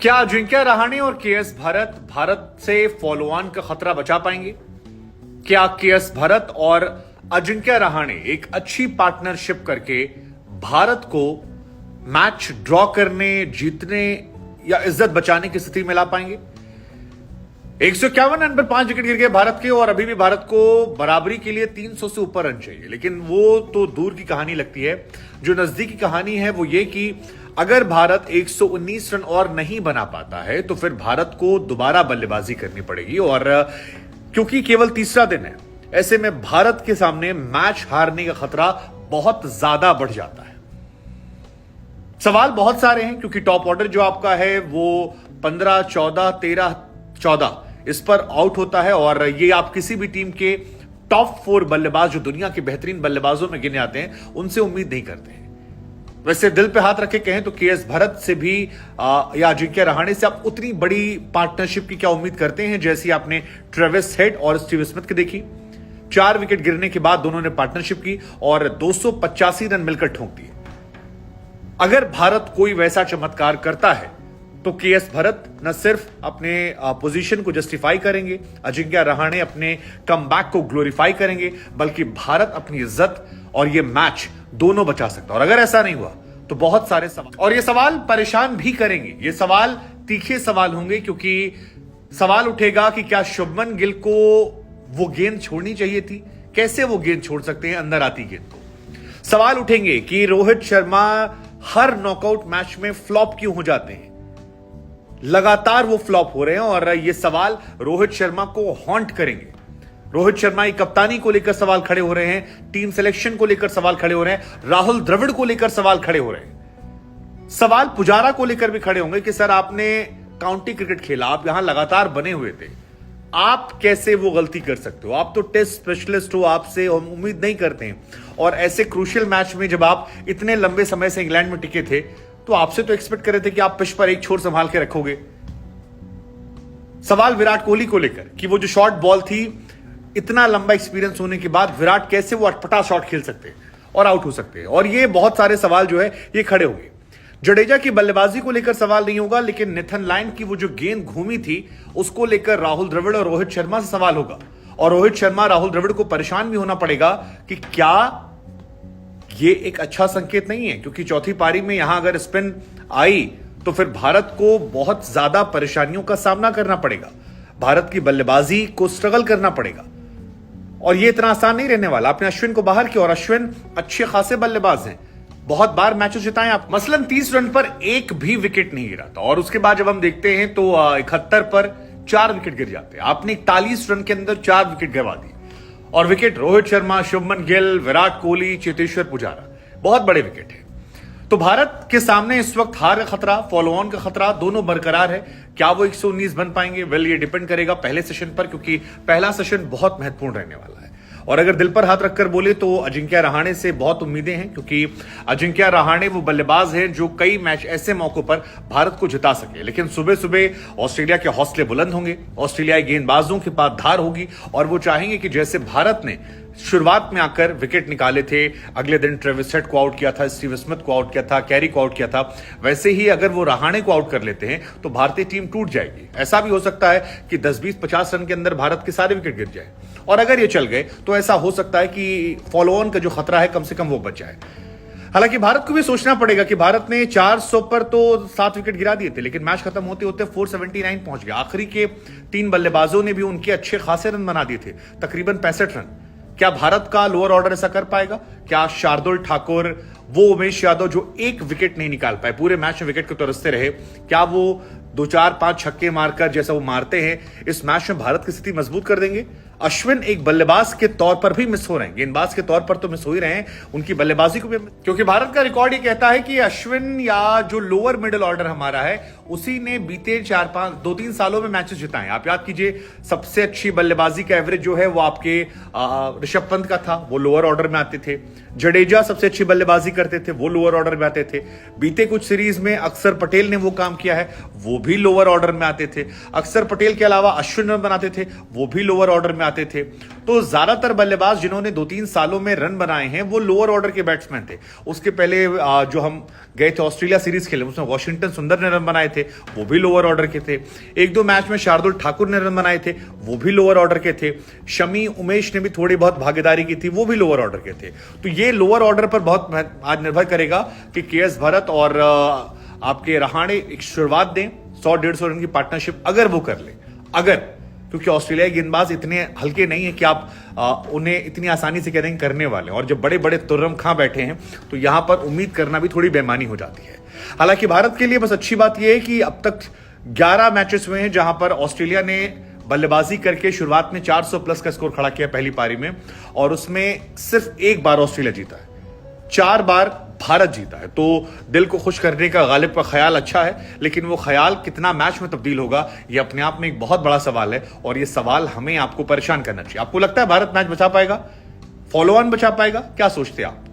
क्या अजिंक्य रहाणे और केएस भरत भारत से फॉलो ऑन का खतरा बचा पाएंगे? क्या केएस भरत और अजिंक्य रहाणे एक अच्छी पार्टनरशिप करके भारत को मैच ड्रॉ करने, जीतने या इज्जत बचाने की स्थिति में ला पाएंगे? 151 रन पर 5 विकेट गिर गए भारत के और अभी भी भारत को बराबरी के लिए 300 से ऊपर रन चाहिए, लेकिन वो तो दूर की कहानी लगती है। जो नजदीकी कहानी है वो ये कि अगर भारत 119 रन और नहीं बना पाता है तो फिर भारत को दोबारा बल्लेबाजी करनी पड़ेगी, और क्योंकि केवल तीसरा दिन है, ऐसे में भारत के सामने मैच हारने का खतरा बहुत ज्यादा बढ़ जाता है। सवाल बहुत सारे हैं क्योंकि टॉप ऑर्डर जो आपका है वो 15, 14, 13, 14 इस पर आउट होता है, और ये आप किसी भी टीम के टॉप 4 बल्लेबाज जो दुनिया के बेहतरीन बल्लेबाजों में गिने आते हैं उनसे उम्मीद नहीं करते हैं। वैसे दिल पे हाथ रखे कहें तो केएस भरत से भी या अजिंक्य रहाणे से आप उतनी बड़ी पार्टनरशिप की क्या उम्मीद करते हैं जैसी आपने ट्रेविस हेड और स्टीव स्मिथ की देखी? 4 विकेट गिरने के बाद दोनों ने पार्टनरशिप की और 285 रन मिलकर ठोक दिए। अगर भारत कोई वैसा चमत्कार करता है तो केएस भरत न सिर्फ अपने पोजीशन को जस्टिफाई करेंगे, अजिंक्य रहाणे अपने कमबैक को ग्लोरीफाई करेंगे, बल्कि भारत अपनी इज्जत और ये मैच दोनों बचा सकता है। और अगर ऐसा नहीं हुआ तो बहुत सारे सवाल, और ये सवाल परेशान भी करेंगे, ये सवाल तीखे सवाल होंगे, क्योंकि सवाल उठेगा कि क्या शुभमन गिल को वो गेंद छोड़नी चाहिए थी? कैसे वो गेंद छोड़ सकते हैं अंदर आती गेंद को? सवाल उठेंगे कि रोहित शर्मा हर नॉकआउट मैच में फ्लॉप क्यों हो जाते हैं? लगातार वो फ्लॉप हो रहे हैं और ये सवाल रोहित शर्मा को हॉन्ट करेंगे। रोहित शर्मा की कप्तानी को लेकर सवाल खड़े हो रहे हैं, टीम सिलेक्शन को लेकर सवाल खड़े हो रहे हैं, राहुल द्रविड़ को लेकर सवाल खड़े हो रहे हैं। सवाल पुजारा को लेकर भी खड़े होंगे कि सर आपने काउंटी क्रिकेट खेला, आप यहां लगातार बने हुए थे, आप कैसे वो गलती कर सकते हो? आप तो टेस्ट स्पेशलिस्ट हो, आपसे हम उम्मीद नहीं करते हैं। और ऐसे क्रूशियल मैच में जब आप इतने लंबे समय से इंग्लैंड में टिके थे तो आपसे तो एक्सपेक्ट कर रहे थे कि आप पिच पर एक छोर संभाल के रखोगे। सवाल विराट कोहली को लेकर कि वो जो शॉर्ट बॉल थी, इतना लंबा एक्सपीरियंस होने के बाद विराट कैसे वो अटपटा शॉट खेल सकते हैं और आउट हो सकते हैं? और ये बहुत सारे सवाल जो है ये खड़े होंगे। जडेजा की बल्लेबाजी को लेकर सवाल नहीं होगा, लेकिन नेथन लाइन की वो जो गेंद घूमी थी उसको लेकर राहुल द्रविड़ और रोहित शर्मा से सवाल होगा। और रोहित शर्मा, राहुल द्रविड़ को परेशान भी होना पड़ेगा कि क्या ये एक अच्छा संकेत नहीं है, क्योंकि चौथी पारी में यहां अगर स्पिन आई तो फिर भारत को बहुत ज्यादा परेशानियों का सामना करना पड़ेगा, भारत की बल्लेबाजी को स्ट्रगल करना पड़ेगा, और ये इतना आसान नहीं रहने वाला। आपने अश्विन को बाहर किया और अश्विन अच्छे खासे बल्लेबाज हैं, बहुत बार मैचेस जिताए आप। मसलन 30 रन पर एक भी विकेट नहीं गिरा था, और उसके बाद जब हम देखते हैं तो 71 पर 4 विकेट गिर जाते हैं। आपने 41 रन के अंदर 4 विकेट गवा दिए, और विकेट रोहित शर्मा, शुभमन गिल, विराट कोहली, चेतेश्वर पुजारा, बहुत बड़े विकेट हैं। तो भारत के सामने इस वक्त हार का खतरा, फॉलो ऑन का खतरा दोनों बरकरार है। क्या वो 119 बन पाएंगे? वेल, ये डिपेंड करेगा पहले सेशन पर, क्योंकि पहला सेशन बहुत महत्वपूर्ण रहने वाला है। और अगर दिल पर हाथ रखकर बोले तो अजिंक्य रहाणे से बहुत उम्मीदें हैं, क्योंकि अजिंक्य रहाणे वो बल्लेबाज हैं जो कई मैच ऐसे मौकों पर भारत को जिता सके। लेकिन सुबह सुबह ऑस्ट्रेलिया के हौसले बुलंद होंगे, ऑस्ट्रेलियाई गेंदबाजों के पास धार होगी, और वो चाहेंगे कि जैसे भारत ने शुरुआत में आकर विकेट निकाले थे, अगले दिन ट्रेविस हेड को आउट किया था, स्टीव स्मिथ को आउट किया था, कैरी को आउट किया था, वैसे ही अगर वो रहाणे को आउट कर लेते हैं तो भारतीय टीम टूट जाएगी। ऐसा भी हो सकता है कि 10, 20, 50 रन के अंदर भारत के सारे विकेट गिर जाए, और अगर ये चल गए तो ऐसा हो सकता है कि फॉलो ऑन का जो खतरा है कम से कम वो बच जाए। हालांकि भारत को भी सोचना पड़ेगा कि भारत ने 400 पर तो 7 विकेट गिरा दिए थे, लेकिन मैच खत्म होते होते 479 पहुंच गया। आखिरी के 3 बल्लेबाजों ने भी उनके अच्छे खासे रन बना दिए थे, तकरीबन 65 रन। क्या भारत का लोअर ऑर्डर ऐसा कर पाएगा? क्या शार्दुल ठाकुर, वो उमेश यादव जो एक विकेट नहीं निकाल पाए, पूरे मैच में विकेट को तरसते रहे, क्या वो 2, 4, 5 छक्के मारकर जैसा वो मारते हैं इस मैच में भारत की स्थिति मजबूत कर देंगे? अश्विन एक बल्लेबाज के तौर पर भी मिस हो रहे हैं, गेंदबाज के तौर पर तो मिस हो ही रहे हैं, उनकी बल्लेबाजी को भी, क्योंकि भारत का रिकॉर्ड ये कहता है कि अश्विन या जो लोअर मिडिल ऑर्डर हमारा है उसी ने बीते 2-3 सालों में मैचेस जिताए। आप याद कीजिए, सबसे अच्छी बल्लेबाजी का एवरेज जो है वो आपके ऋषभ पंत का था, वो लोअर ऑर्डर में आते थे। जडेजा सबसे अच्छी बल्लेबाजी करते थे, वो लोअर ऑर्डर में आते थे। बीते कुछ सीरीज में अक्षर पटेल ने वो काम किया है, वो भी लोअर ऑर्डर में आते थे। अक्षर पटेल के अलावा अश्विन रन बनाते थे, वो भी लोअर ऑर्डर में आते थे, तो ज्यादातर बल्लेबाज जिन्होंने 2-3 सालों में रन बनाए हैं वो लोअर ऑर्डर के बैट्समैन थे। उसके पहले जो हम गए थे ऑस्ट्रेलिया सीरीज खेले, उसमें वॉशिंगटन सुंदर ने रन बनाए थे, वो भी लोअर ऑर्डर के थे। 1-2 मैच में शार्दुल ठाकुर ने रन बनाए थे, वो भी लोअर ऑर्डर के थे। शमी उमेश ने भी थोड़ी बहुत भागीदारी की थी, वो भी लोअर ऑर्डर के थे। तो ये लोअर ऑर्डर पर बहुत आज निर्भर करेगा कि केएस भरत और आपके रहाणे एक शुरुआत दें, 100-150 रन की पार्टनरशिप अगर वो कर ले, अगर, क्योंकि ऑस्ट्रेलियाई गेंदबाज इतने हल्के नहीं है कि आप उन्हें इतनी आसानी से कह देंगे करने वाले, और जब बड़े बड़े तुर्रम खां बैठे हैं तो यहां पर उम्मीद करना भी थोड़ी बेमानी हो जाती है। हालांकि भारत के लिए बस अच्छी बात यह है कि अब तक 11 मैचेस हुए हैं जहां पर ऑस्ट्रेलिया ने बल्लेबाजी करके शुरुआत में 400 प्लस का स्कोर खड़ा किया पहली पारी में, और उसमें सिर्फ एक बार ऑस्ट्रेलिया जीता है, 4 बार भारत जीता है। तो दिल को खुश करने का गालिब का ख्याल अच्छा है, लेकिन वो ख्याल कितना मैच में तब्दील होगा ये अपने आप में एक बहुत बड़ा सवाल है, और ये सवाल हमें आपको परेशान करना चाहिए। आपको लगता है भारत मैच बचा पाएगा, फॉलो ऑन बचा पाएगा? क्या सोचते हैं आप?